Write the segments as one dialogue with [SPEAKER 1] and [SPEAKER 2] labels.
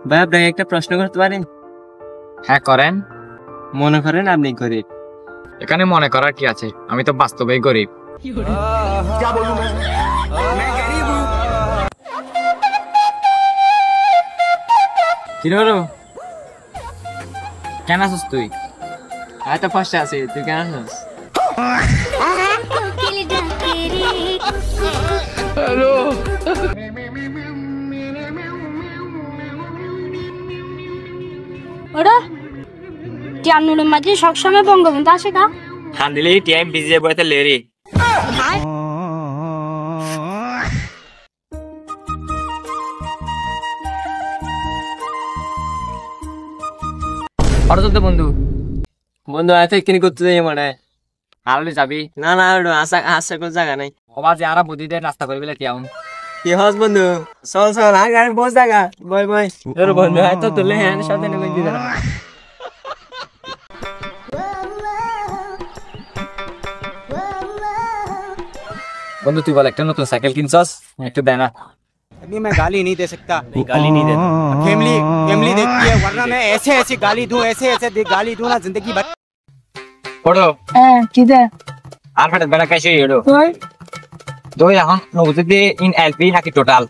[SPEAKER 1] ভাই আপনাকে একটা প্রশ্ন করতে পারেন?
[SPEAKER 2] হ্যাঁ করেন।
[SPEAKER 1] মনে করেন আপনি গরিব।
[SPEAKER 2] এখানে মনে করার কি আছে, আমি তো বাস্তবেই গরিব।
[SPEAKER 1] কি হলো?
[SPEAKER 2] কেন আছিস তুই?
[SPEAKER 1] আমি তো ফার্স্টে আছি, তুই কেন আছিস?
[SPEAKER 3] হ্যালো
[SPEAKER 4] ওরা জানুর মাঝে সবসময় বঙ্গবন্ধু আসে কা
[SPEAKER 2] হান্দিলি টাইম বিজি বইতে লেরি। অটো চলতে বন্ধু।
[SPEAKER 1] বন্ধু আয় তো কিনি করতে যাই মানে
[SPEAKER 2] আলে যাবি?
[SPEAKER 1] না না আশা আশা করে জায়গা নাই।
[SPEAKER 2] কবা যে আরা বুদ্ধি দিয়ে নাস্তা করবি তিয়াউন।
[SPEAKER 1] কি হস বন্ধু? চল চল আর গাড়ি বস জায়গা বই বই তোর বন্ধু আয় তো তুলে হ্যাঁ সাথে নেমে দিদা।
[SPEAKER 2] বন্ধু তুই বল একটা নতুন সাইকেল কিনছস, একটু দে না।
[SPEAKER 5] अभी मैं गाली नहीं दे सकता, गाली नहीं देता। फैमिली फैमिली देखती है, वरना मैं ऐसे ऐसे गाली दूं, ऐसे ऐसे गाली दूं ना जिंदगी भर।
[SPEAKER 2] পড়ো
[SPEAKER 4] কি দে
[SPEAKER 2] আর ফেটে বেড়া কাইছে এডো
[SPEAKER 4] তুই
[SPEAKER 2] দুই এখন নবুতে ইন এলপি নাকি টোটাল?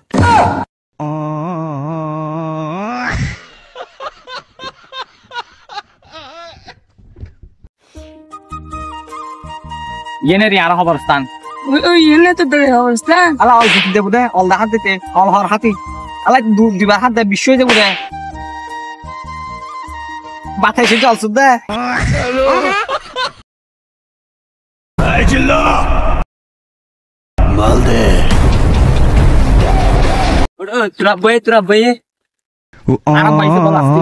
[SPEAKER 2] ইয়েনে রি আর খবরস্থান
[SPEAKER 4] ওই এনে তো দে অবস্থা
[SPEAKER 2] আলা অল দিতে দেব দে অল হাত দিতে অল হর হাতি আলা দুধ দিবা হাত দে বিশ্ব দেব দে বাতাই সে জল সুদ দে।
[SPEAKER 3] এই চিল্লা মাল দে
[SPEAKER 1] তোরা বই
[SPEAKER 2] আরাম পাইছে বল আসতি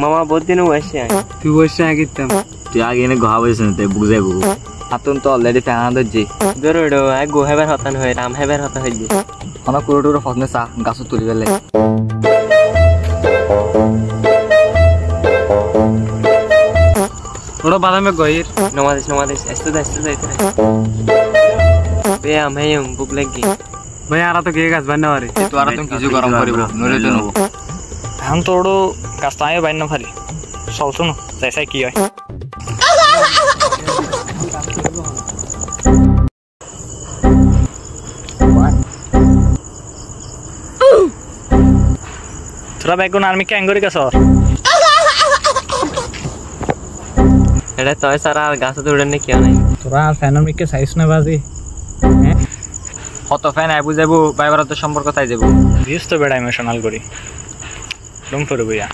[SPEAKER 1] মামা বহুত দিন বসে
[SPEAKER 2] তুই বসে আগিতাম তুই আগে এনে গহা বসে তে বুঝাই বুঝু হাতুন তো অলরেডি ফ্যান দজ্জি
[SPEAKER 1] গরুড়ো আই গো হেবার হতান হই রাম হেবার হতা হইলি
[SPEAKER 2] অনেক কুড়ো ফসনে চা গাছ তুলি বেলে ওরা বাদামে গইর
[SPEAKER 1] নমাদিস এসতে যাইতে বে আমি বুক লাগি
[SPEAKER 2] ভাই আরা তো কে গাছ বান্না পারে তো আরা তুমি কিছু গরম করিব নরে তো নব এখন তো ওড়ো গাছটায় বান্না পারি চল শুনো যাইছাই কি হয়। তোরা বেগুন আর্মি কে আঙ্গুরি গাছ
[SPEAKER 1] এটা তো সারা গাছ তো উড়ে নে কি নাই
[SPEAKER 2] তোরা ফ্যানের মিকে সাইজ না বাজি কত ফ্যান আইবু যাবো বাইবার তো সম্পর্ক তাই যাবো দিস তো বেড়া ইমোশনাল করি ডোন্ট ফর বুয়া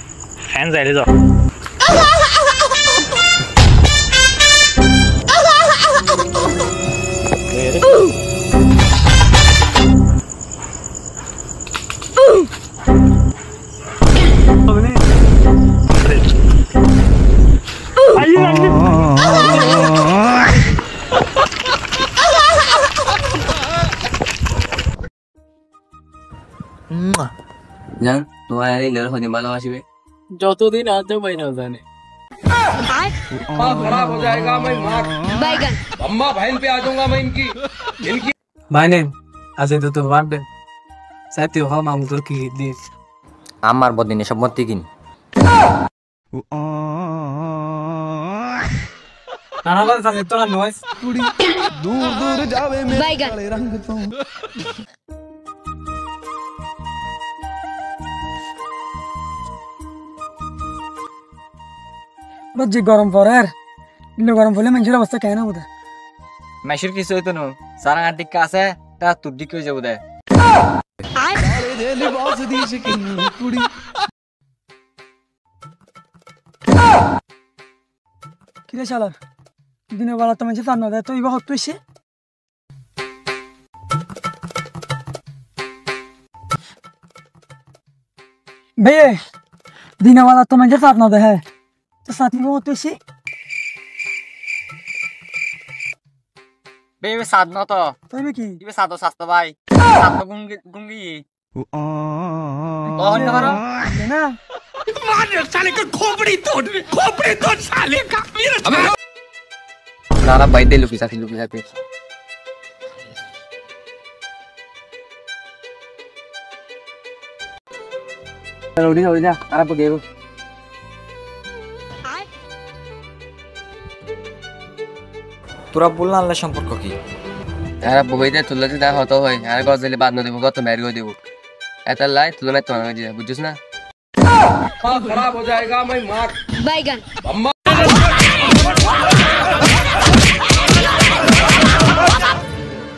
[SPEAKER 2] ফ্যান যাইলে যাও
[SPEAKER 1] জান তোমার এই লড় হতে ভালোবাসিবে
[SPEAKER 2] যতদিন আছে ভাই না জানে
[SPEAKER 3] खराब हो जाएगा मैं
[SPEAKER 4] বাইগান
[SPEAKER 3] अम्मा बहन पे आ जाऊंगा मैं इनकी
[SPEAKER 6] বাইনে আছে তো বার্থডে সাথে হ মামু তোর কি দিস
[SPEAKER 2] আমার বদিনে সব মতি কিন
[SPEAKER 6] নানা বাদ সাথে তোরা নয়
[SPEAKER 3] दूर दूर जावे मेरे
[SPEAKER 4] বাইগান
[SPEAKER 3] काले रंग तो
[SPEAKER 6] রোজ গরম পড়ে আর ইন্ন গরম পড়লে মানুষের অবস্থা কেন বোধ
[SPEAKER 2] মেশির কিছু হইতো না সারা টিকা আছে তা তুই দিকে যাবো দে
[SPEAKER 3] काले दे लिबास दी शकीन कुड़ी
[SPEAKER 6] কিরে শালার দিনের বেলা তো মানুষের চান্না দেয় তো ইবা হত এসে ভাইয়ে দিনের বেলা তো মানুষের চান্না দেয় তো সাথী হত এসে
[SPEAKER 2] বেবে সাদ না তো
[SPEAKER 6] তাই কি
[SPEAKER 2] দিবে সাদ স্বাস্থ্য ভাই সাদ গুঙ্গি গুঙ্গি কখন না
[SPEAKER 6] না
[SPEAKER 2] নারা বাইদে লুকি সাথী
[SPEAKER 1] উঠি যা আর বগেব
[SPEAKER 5] তোরা বললা আল্লাহ সম্পর্ক কি
[SPEAKER 1] আর বগেইতে তুললে দা হতো হয় আর গজলে বাদ না দেব কত মের গো দেব এত লাই তুলে মে তো বুঝছিস না खराब हो जाएगा मैं मार
[SPEAKER 4] বাইগান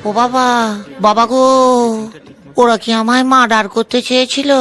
[SPEAKER 7] ও বাবা বাবা গো ওরা কি আমায় মার্ডার করতে চেয়েছিল